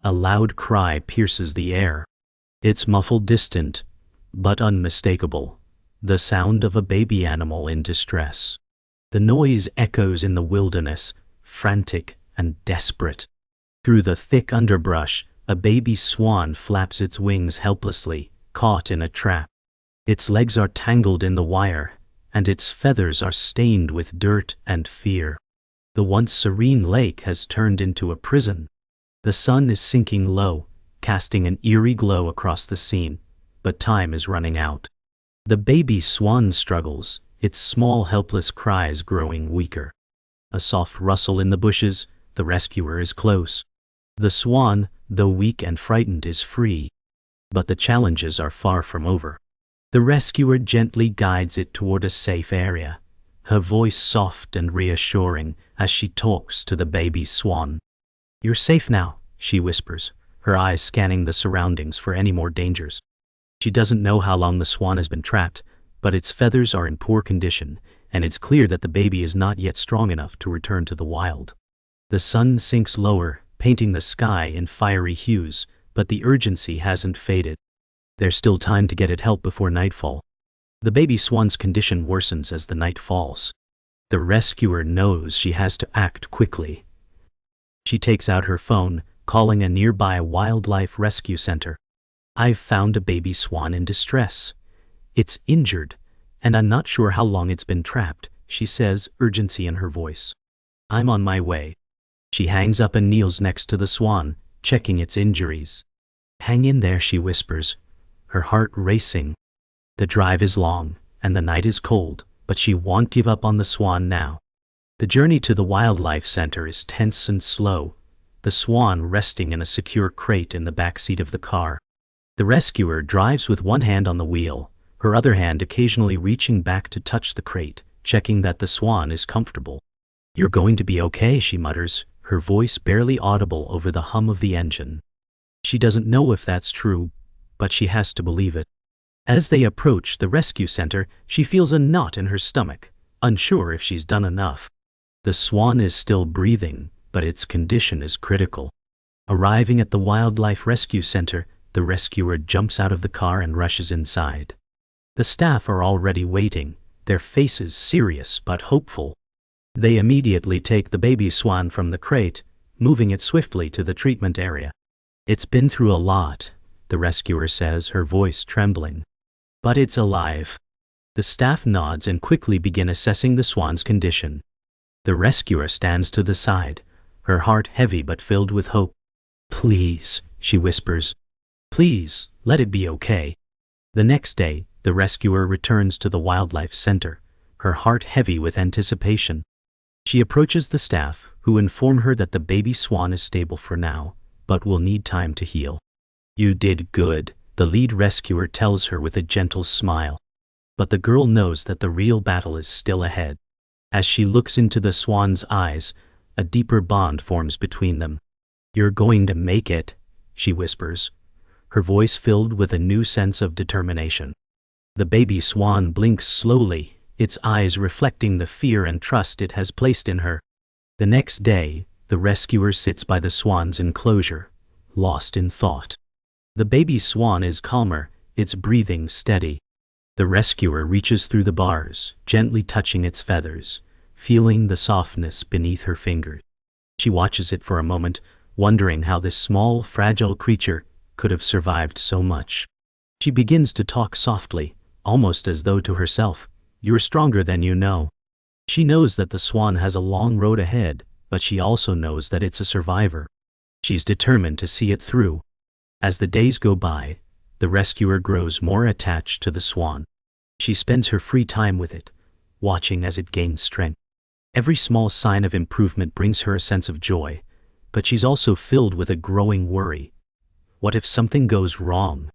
A loud cry pierces the air. It's muffled, distant, but unmistakable. The sound of a baby animal in distress. The noise echoes in the wilderness, frantic and desperate. Through the thick underbrush, a baby swan flaps its wings helplessly, caught in a trap. Its legs are tangled in the wire, and its feathers are stained with dirt and fear. The once serene lake has turned into a prison. The sun is sinking low, casting an eerie glow across the scene, but time is running out. The baby swan struggles, its small helpless cries growing weaker. A soft rustle in the bushes, the rescuer is close. The swan, though weak and frightened, is free. But the challenges are far from over. The rescuer gently guides it toward a safe area, her voice soft and reassuring as she talks to the baby swan. "You're safe now," she whispers, her eyes scanning the surroundings for any more dangers. She doesn't know how long the swan has been trapped, but its feathers are in poor condition, and it's clear that the baby is not yet strong enough to return to the wild. The sun sinks lower, painting the sky in fiery hues, but the urgency hasn't faded. There's still time to get it help before nightfall. The baby swan's condition worsens as the night falls. The rescuer knows she has to act quickly. She takes out her phone, calling a nearby wildlife rescue center. "I've found a baby swan in distress. It's injured, and I'm not sure how long it's been trapped," she says, urgency in her voice. "I'm on my way." She hangs up and kneels next to the swan, checking its injuries. "Hang in there," she whispers, her heart racing. The drive is long, and the night is cold, but she won't give up on the swan now. The journey to the wildlife center is tense and slow, the swan resting in a secure crate in the back seat of the car. The rescuer drives with one hand on the wheel, her other hand occasionally reaching back to touch the crate, checking that the swan is comfortable. "You're going to be okay," she mutters, her voice barely audible over the hum of the engine. She doesn't know if that's true, but she has to believe it. As they approach the rescue center, she feels a knot in her stomach, unsure if she's done enough. The swan is still breathing, but its condition is critical. Arriving at the wildlife rescue center, the rescuer jumps out of the car and rushes inside. The staff are already waiting, their faces serious but hopeful. They immediately take the baby swan from the crate, moving it swiftly to the treatment area. "It's been through a lot," the rescuer says, her voice trembling. "But it's alive." The staff nods and quickly begin assessing the swan's condition. The rescuer stands to the side, her heart heavy but filled with hope. "Please," she whispers. "Please, let it be okay." The next day, the rescuer returns to the wildlife center, her heart heavy with anticipation. She approaches the staff, who inform her that the baby swan is stable for now, but will need time to heal. "You did good," the lead rescuer tells her with a gentle smile. But the girl knows that the real battle is still ahead. As she looks into the swan's eyes, a deeper bond forms between them. "You're going to make it," she whispers, her voice filled with a new sense of determination. The baby swan blinks slowly, its eyes reflecting the fear and trust it has placed in her. The next day, the rescuer sits by the swan's enclosure, lost in thought. The baby swan is calmer, its breathing steady. The rescuer reaches through the bars, gently touching its feathers, feeling the softness beneath her fingers. She watches it for a moment, wondering how this small, fragile creature could have survived so much. She begins to talk softly, almost as though to herself. "You're stronger than you know." She knows that the swan has a long road ahead, but she also knows that it's a survivor. She's determined to see it through. As the days go by, the rescuer grows more attached to the swan. She spends her free time with it, watching as it gains strength. Every small sign of improvement brings her a sense of joy, but she's also filled with a growing worry. What if something goes wrong?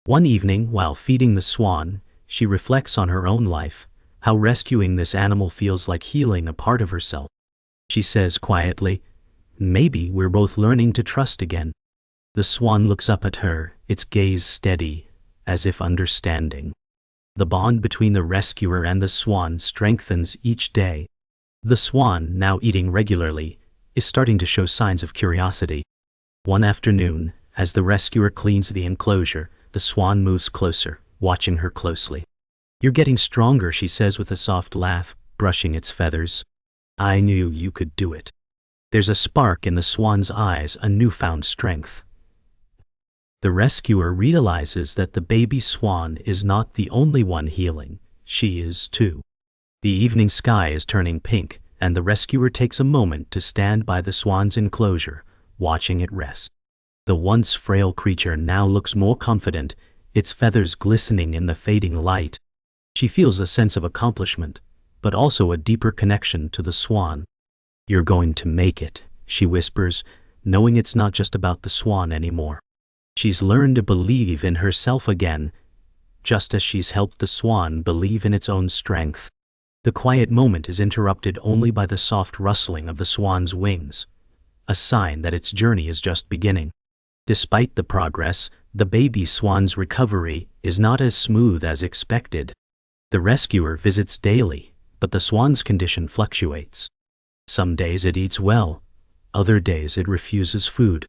One evening, while feeding the swan, she reflects on her own life, how rescuing this animal feels like healing a part of herself. She says quietly, "Maybe we're both learning to trust again." The swan looks up at her, its gaze steady, as if understanding. The bond between the rescuer and the swan strengthens each day. The swan, now eating regularly, is starting to show signs of curiosity. One afternoon, as the rescuer cleans the enclosure, the swan moves closer, watching her closely. "You're getting stronger," she says with a soft laugh, brushing its feathers. "I knew you could do it." There's a spark in the swan's eyes, a newfound strength. The rescuer realizes that the baby swan is not the only one healing, she is too. The evening sky is turning pink, and the rescuer takes a moment to stand by the swan's enclosure, watching it rest. The once frail creature now looks more confident, its feathers glistening in the fading light. She feels a sense of accomplishment, but also a deeper connection to the swan. "You're going to make it," she whispers, knowing it's not just about the swan anymore. She's learned to believe in herself again, just as she's helped the swan believe in its own strength. The quiet moment is interrupted only by the soft rustling of the swan's wings, a sign that its journey is just beginning. Despite the progress, the baby swan's recovery is not as smooth as expected. The rescuer visits daily, but the swan's condition fluctuates. Some days it eats well, other days it refuses food.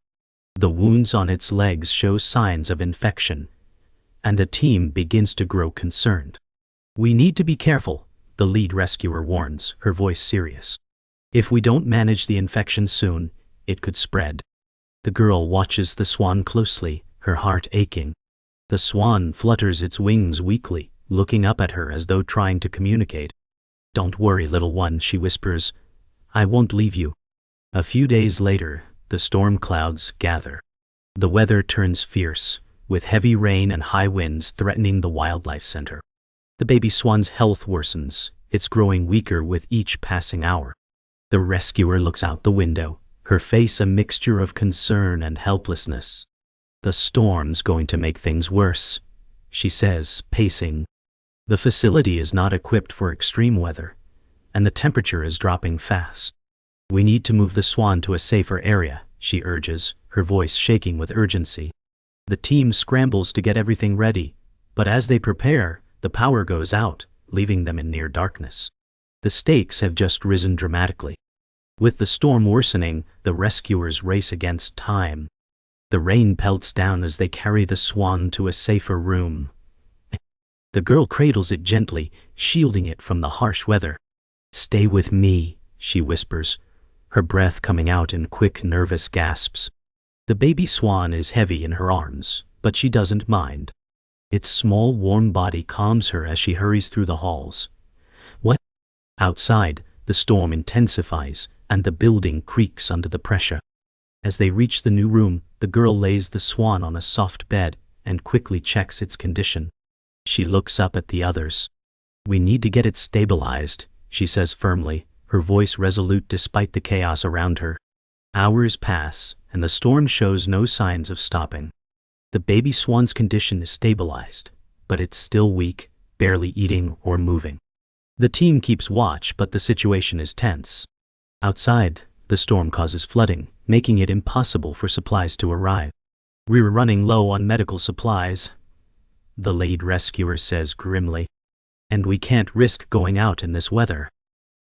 The wounds on its legs show signs of infection, and the team begins to grow concerned. "We need to be careful," the lead rescuer warns, her voice serious. "If we don't manage the infection soon, it could spread." The girl watches the swan closely, her heart aching. The swan flutters its wings weakly, looking up at her as though trying to communicate. "Don't worry, little one," she whispers. "I won't leave you." A few days later, the storm clouds gather. The weather turns fierce, with heavy rain and high winds threatening the wildlife center. The baby swan's health worsens, it's growing weaker with each passing hour. The rescuer looks out the window, her face a mixture of concern and helplessness. "The storm's going to make things worse," she says, pacing. The facility is not equipped for extreme weather, and the temperature is dropping fast. "We need to move the swan to a safer area," she urges, her voice shaking with urgency. The team scrambles to get everything ready, but as they prepare, the power goes out, leaving them in near darkness. The stakes have just risen dramatically. With the storm worsening, the rescuers race against time. The rain pelts down as they carry the swan to a safer room. The girl cradles it gently, shielding it from the harsh weather. "Stay with me," she whispers, her breath coming out in quick, nervous gasps. The baby swan is heavy in her arms, but she doesn't mind. Its small, warm body calms her as she hurries through the halls. What? Outside, the storm intensifies, and the building creaks under the pressure. As they reach the new room, the girl lays the swan on a soft bed and quickly checks its condition. She looks up at the others. "We need to get it stabilized," she says firmly, her voice resolute despite the chaos around her. Hours pass, and the storm shows no signs of stopping. The baby swan's condition is stabilized, but it's still weak, barely eating or moving. The team keeps watch, but the situation is tense. Outside, the storm causes flooding, making it impossible for supplies to arrive. "We're running low on medical supplies," the lead rescuer says grimly. "And we can't risk going out in this weather."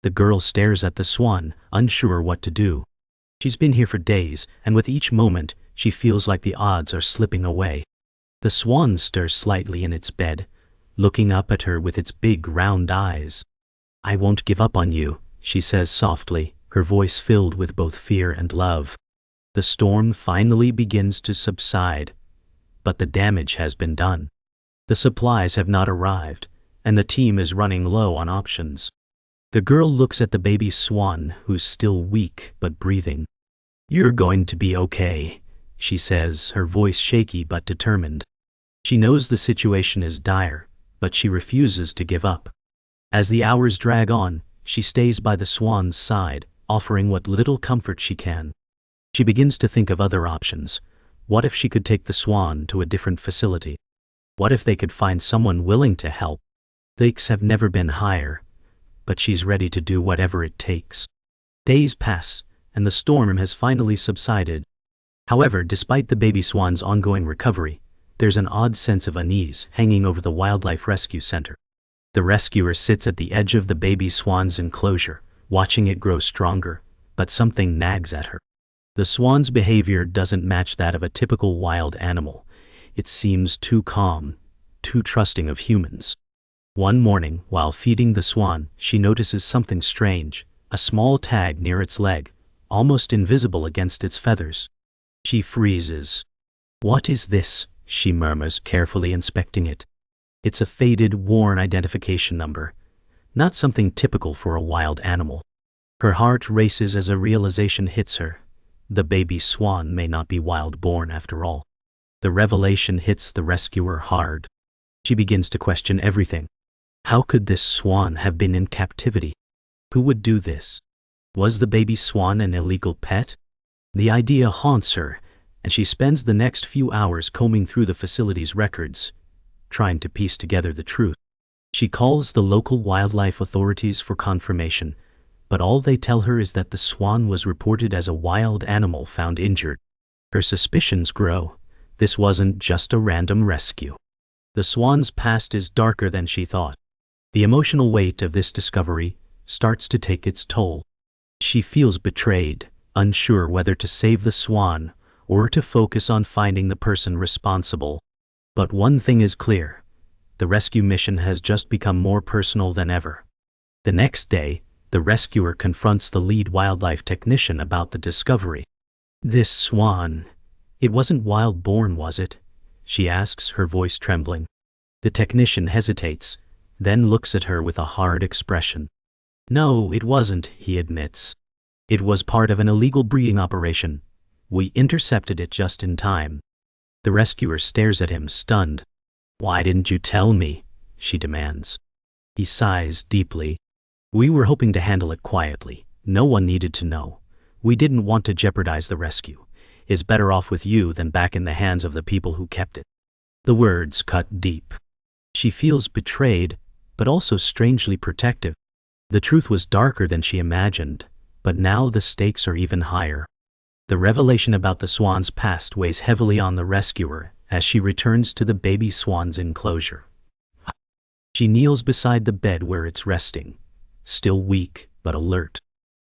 The girl stares at the swan, unsure what to do. She's been here for days, and with each moment, she feels like the odds are slipping away. The swan stirs slightly in its bed, looking up at her with its big round eyes. "I won't give up on you," she says softly, her voice filled with both fear and love. The storm finally begins to subside, but the damage has been done. The supplies have not arrived, and the team is running low on options. The girl looks at the baby swan, who's still weak but breathing. "You're going to be okay," she says, her voice shaky but determined. She knows the situation is dire, but she refuses to give up. As the hours drag on, she stays by the swan's side, offering what little comfort she can. She begins to think of other options. What if she could take the swan to a different facility? What if they could find someone willing to help? The stakes have never been higher, but she's ready to do whatever it takes. Days pass, and the storm has finally subsided. However, despite the baby swan's ongoing recovery, there's an odd sense of unease hanging over the Wildlife Rescue Center. The rescuer sits at the edge of the baby swan's enclosure, watching it grow stronger, but something nags at her. The swan's behavior doesn't match that of a typical wild animal. It seems too calm, too trusting of humans. One morning, while feeding the swan, she notices something strange, a small tag near its leg, almost invisible against its feathers. She freezes. "What is this?" she murmurs, carefully inspecting it. It's a faded, worn identification number, not something typical for a wild animal. Her heart races as a realization hits her. The baby swan may not be wild-born after all. The revelation hits the rescuer hard. She begins to question everything. How could this swan have been in captivity? Who would do this? Was the baby swan an illegal pet? The idea haunts her, and she spends the next few hours combing through the facility's records, trying to piece together the truth. She calls the local wildlife authorities for confirmation, but all they tell her is that the swan was reported as a wild animal found injured. Her suspicions grow. This wasn't just a random rescue. The swan's past is darker than she thought. The emotional weight of this discovery starts to take its toll. She feels betrayed, unsure whether to save the swan or to focus on finding the person responsible. But one thing is clear. The rescue mission has just become more personal than ever. The next day, the rescuer confronts the lead wildlife technician about the discovery. "This swan, it wasn't wild-born, was it?" she asks, her voice trembling. The technician hesitates, then looks at her with a hard expression. "No, it wasn't," he admits. "It was part of an illegal breeding operation. We intercepted it just in time." The rescuer stares at him, stunned. "Why didn't you tell me?" she demands. He sighs deeply. "We were hoping to handle it quietly. No one needed to know. We didn't want to jeopardize the rescue. It's better off with you than back in the hands of the people who kept it." The words cut deep. She feels betrayed, but also strangely protective. The truth was darker than she imagined, but now the stakes are even higher. The revelation about the swan's past weighs heavily on the rescuer as she returns to the baby swan's enclosure. She kneels beside the bed where it's resting, still weak but alert.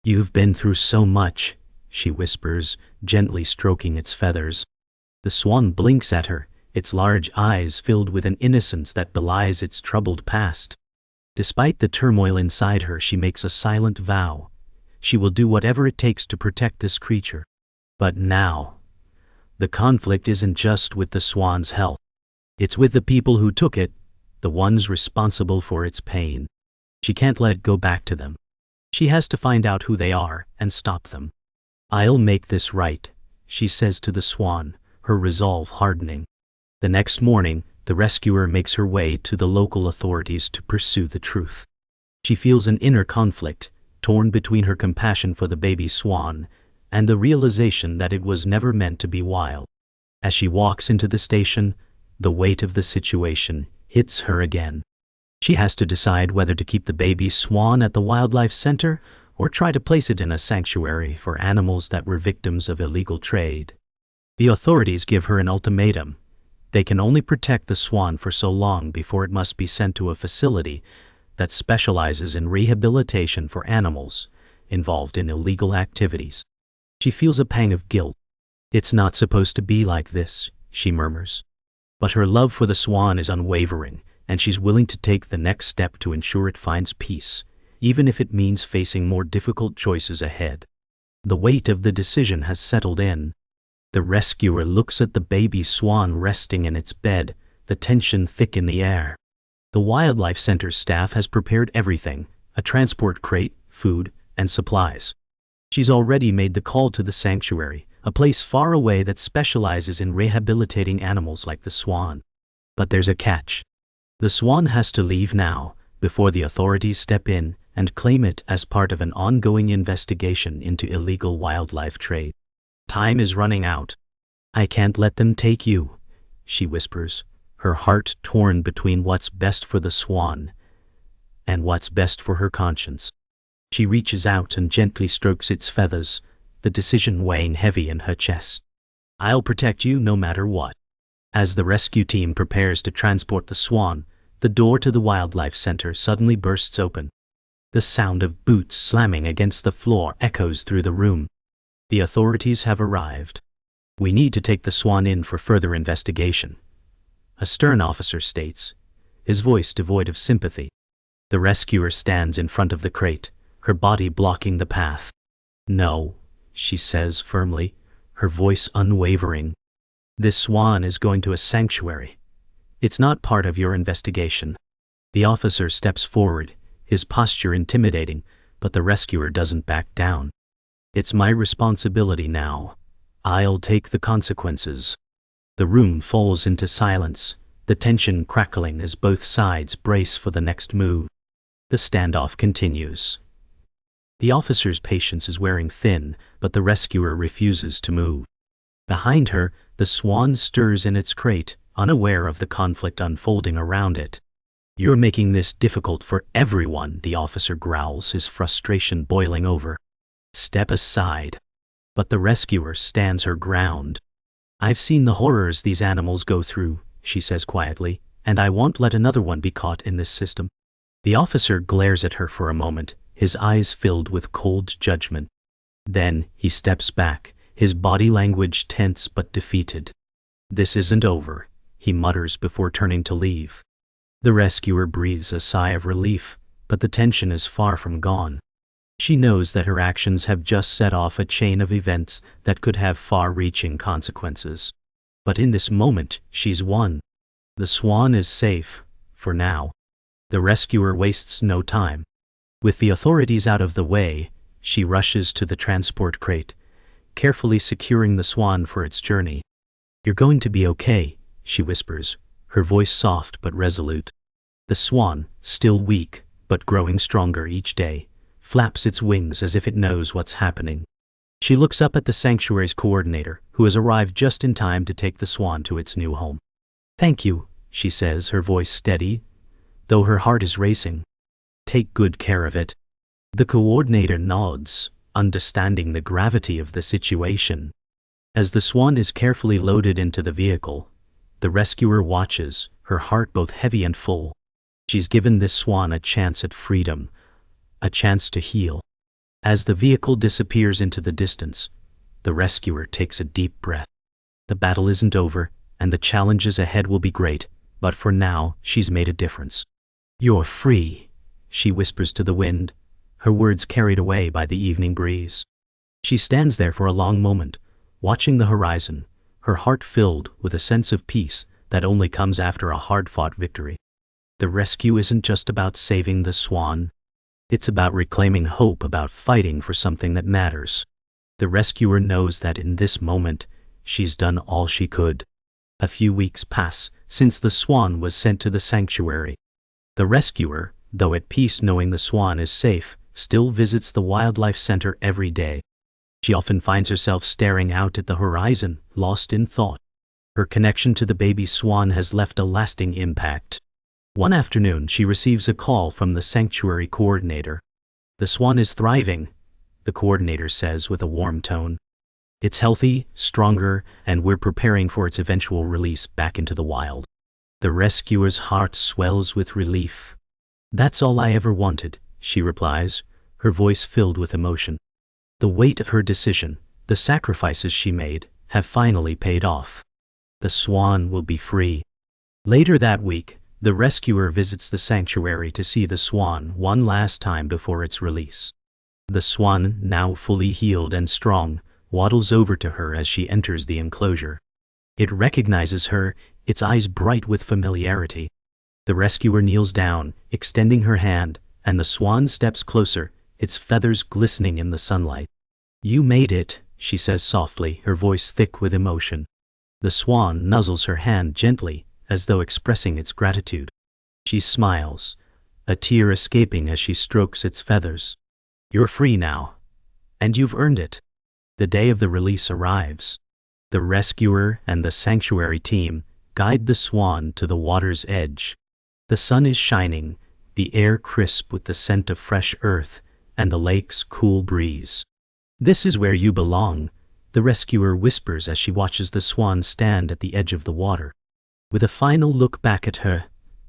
"You've been through so much," she whispers, gently stroking its feathers. The swan blinks at her, its large eyes filled with an innocence that belies its troubled past. Despite the turmoil inside her, she makes a silent vow. She will do whatever it takes to protect this creature. But now, the conflict isn't just with the swan's health. It's with the people who took it, the ones responsible for its pain. She can't let it go back to them. She has to find out who they are and stop them. "I'll make this right," she says to the swan, her resolve hardening. The next morning, the rescuer makes her way to the local authorities to pursue the truth. She feels an inner conflict, torn between her compassion for the baby swan and the realization that it was never meant to be wild. As she walks into the station, the weight of the situation hits her again. She has to decide whether to keep the baby swan at the wildlife center or try to place it in a sanctuary for animals that were victims of illegal trade. The authorities give her an ultimatum. They can only protect the swan for so long before it must be sent to a facility that specializes in rehabilitation for animals involved in illegal activities. She feels a pang of guilt. "It's not supposed to be like this," she murmurs. But her love for the swan is unwavering, and she's willing to take the next step to ensure it finds peace, even if it means facing more difficult choices ahead. The weight of the decision has settled in. The rescuer looks at the baby swan resting in its bed, the tension thick in the air. The wildlife center staff has prepared everything: a transport crate, food, and supplies. She's already made the call to the sanctuary, a place far away that specializes in rehabilitating animals like the swan. But there's a catch. The swan has to leave now, before the authorities step in and claim it as part of an ongoing investigation into illegal wildlife trade. Time is running out. "I can't let them take you," she whispers, her heart torn between what's best for the swan and what's best for her conscience. She reaches out and gently strokes its feathers, the decision weighing heavy in her chest. "I'll protect you no matter what." As the rescue team prepares to transport the swan, the door to the wildlife center suddenly bursts open. The sound of boots slamming against the floor echoes through the room. The authorities have arrived. We need to take the Swan in for further investigation, a stern officer states, his voice devoid of sympathy. The rescuer stands in front of the crate, her body blocking the path. No, she says firmly, her voice unwavering. This Swan is going to a sanctuary. It's not part of your investigation. The officer steps forward, his posture intimidating, but the rescuer doesn't back down. It's my responsibility now. I'll take the consequences. The room falls into silence, the tension crackling as both sides brace for the next move. The standoff continues. The officer's patience is wearing thin, but the rescuer refuses to move. Behind her, the Swan stirs in its crate, unaware of the conflict unfolding around it. You're making this difficult for everyone, the officer growls, his frustration boiling over. Step aside. But the rescuer stands her ground. I've seen the horrors these animals go through, she says quietly, and I won't let another one be caught in this system. The officer glares at her for a moment, his eyes filled with cold judgment. Then he steps back, his body language tense but defeated. This isn't over, he mutters before turning to leave. The rescuer breathes a sigh of relief, but the tension is far from gone. She knows that her actions have just set off a chain of events that could have far-reaching consequences. But in this moment, she's won. The Swan is safe, for now. The rescuer wastes no time. With the authorities out of the way, she rushes to the transport crate, carefully securing the Swan for its journey. You're going to be okay, she whispers, her voice soft but resolute. The Swan, still weak, but growing stronger each day, flaps its wings as if it knows what's happening. She looks up at the sanctuary's coordinator, who has arrived just in time to take the Swan to its new home. Thank you, she says, her voice steady, though her heart is racing. Take good care of it. The coordinator nods, understanding the gravity of the situation. As the Swan is carefully loaded into the vehicle, the rescuer watches, her heart both heavy and full. She's given this Swan a chance at freedom, a chance to heal. As the vehicle disappears into the distance, the rescuer takes a deep breath. The battle isn't over, and the challenges ahead will be great, but for now, she's made a difference. You're free, she whispers to the wind, her words carried away by the evening breeze. She stands there for a long moment, watching the horizon, her heart filled with a sense of peace that only comes after a hard-fought victory. The rescue isn't just about saving the Swan. It's about reclaiming hope, about fighting for something that matters. The rescuer knows that in this moment, she's done all she could. A few weeks pass since the Swan was sent to the sanctuary. The rescuer, though at peace knowing the Swan is safe, still visits the wildlife center every day. She often finds herself staring out at the horizon, lost in thought. Her connection to the baby Swan has left a lasting impact. One afternoon, she receives a call from the sanctuary coordinator. The Swan is thriving, the coordinator says with a warm tone. It's healthy, stronger, and we're preparing for its eventual release back into the wild. The rescuer's heart swells with relief. That's all I ever wanted, she replies, her voice filled with emotion. The weight of her decision, the sacrifices she made, have finally paid off. The Swan will be free. Later that week, the rescuer visits the sanctuary to see the Swan one last time before its release. The Swan, now fully healed and strong, waddles over to her as she enters the enclosure. It recognizes her, its eyes bright with familiarity. The rescuer kneels down, extending her hand, and the Swan steps closer, its feathers glistening in the sunlight. You made it, she says softly, her voice thick with emotion. The Swan nuzzles her hand gently, as though expressing its gratitude. She smiles, a tear escaping as she strokes its feathers. You're free now. And you've earned it. The day of the release arrives. The rescuer and the sanctuary team guide the Swan to the water's edge. The sun is shining, the air crisp with the scent of fresh earth, and the lake's cool breeze. This is where you belong, the rescuer whispers as she watches the Swan stand at the edge of the water. With a final look back at her,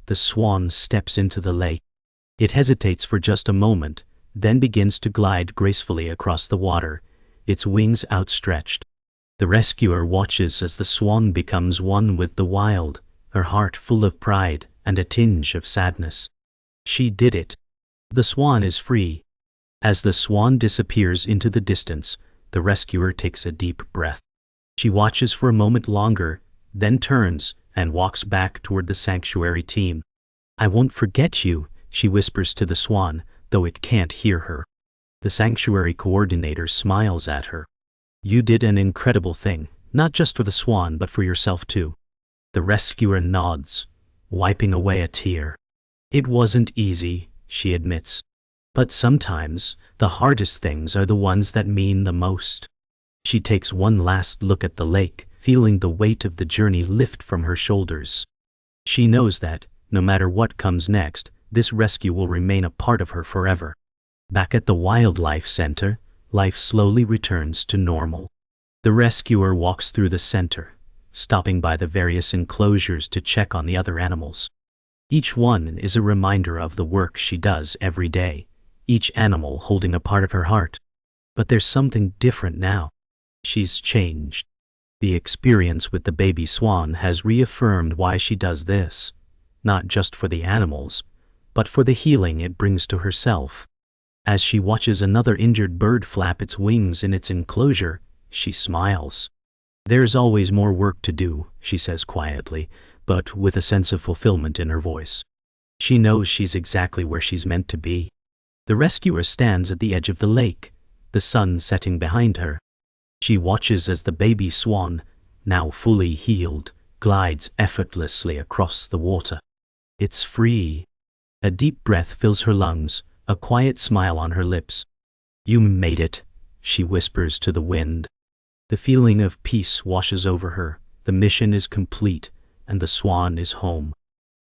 the Swan steps into the lake. It hesitates for just a moment, then begins to glide gracefully across the water, its wings outstretched. The rescuer watches as the swan becomes one with the wild, her heart full of pride and a tinge of sadness. She did it. The swan is free. As the swan disappears into the distance, the rescuer takes a deep breath. She watches for a moment longer, then turns and walks back toward the sanctuary team. "I won't forget you," she whispers to the swan, though it can't hear her. The sanctuary coordinator smiles at her. "You did an incredible thing, not just for the swan but for yourself too." The rescuer nods, wiping away a tear. "It wasn't easy," she admits. "But sometimes, the hardest things are the ones that mean the most." She takes one last look at the lake, feeling the weight of the journey lift from her shoulders. She knows that, no matter what comes next, this rescue will remain a part of her forever. Back at the Wildlife Center, life slowly returns to normal. The rescuer walks through the center, stopping by the various enclosures to check on the other animals. Each one is a reminder of the work she does every day, each animal holding a part of her heart. But there's something different now. She's changed. The experience with the baby swan has reaffirmed why she does this, not just for the animals, but for the healing it brings to herself. As she watches another injured bird flap its wings in its enclosure, she smiles. "There's always more work to do," she says quietly, but with a sense of fulfillment in her voice. She knows she's exactly where she's meant to be. The rescuer stands at the edge of the lake, the sun setting behind her. She watches as the baby swan, now fully healed, glides effortlessly across the water. It's free. A deep breath fills her lungs, a quiet smile on her lips. "You made it," she whispers to the wind. The feeling of peace washes over her, the mission is complete, and the swan is home.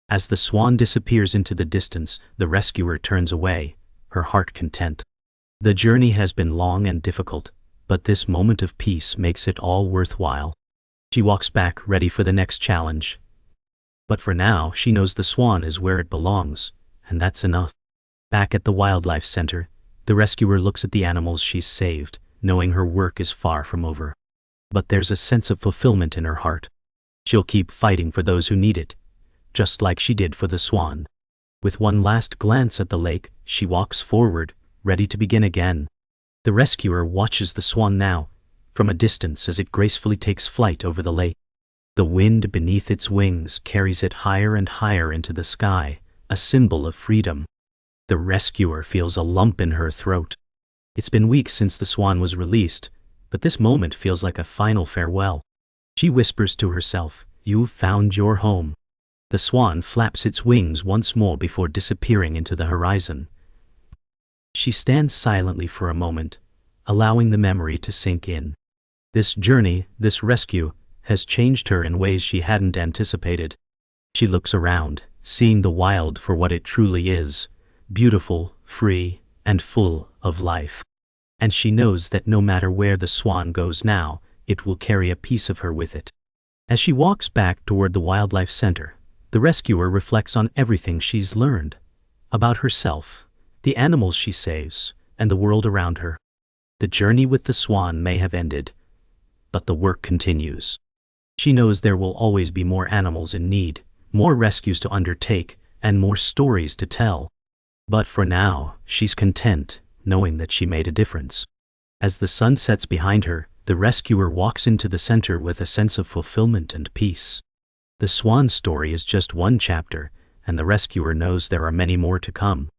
As the swan disappears into the distance, the rescuer turns away, her heart content. The journey has been long and difficult, but this moment of peace makes it all worthwhile. She walks back ready for the next challenge. But for now, she knows the swan is where it belongs, and that's enough. Back at the Wildlife Center, the rescuer looks at the animals she's saved, knowing her work is far from over. But there's a sense of fulfillment in her heart. She'll keep fighting for those who need it, just like she did for the swan. With one last glance at the lake, she walks forward, ready to begin again. The rescuer watches the swan now, from a distance as it gracefully takes flight over the lake. The wind beneath its wings carries it higher and higher into the sky, a symbol of freedom. The rescuer feels a lump in her throat. It's been weeks since the swan was released, but this moment feels like a final farewell. She whispers to herself, "You've found your home." The swan flaps its wings once more before disappearing into the horizon. She stands silently for a moment, allowing the memory to sink in. This journey, this rescue, has changed her in ways she hadn't anticipated. She looks around, seeing the wild for what it truly is, beautiful, free, and full of life. And she knows that no matter where the swan goes now, it will carry a piece of her with it. As she walks back toward the Wildlife Center, the rescuer reflects on everything she's learned about herself, the animals she saves, and the world around her. The journey with the swan may have ended, but the work continues. She knows there will always be more animals in need, more rescues to undertake, and more stories to tell. But for now, she's content, knowing that she made a difference. As the sun sets behind her, the rescuer walks into the center with a sense of fulfillment and peace. The swan story is just one chapter, and the rescuer knows there are many more to come.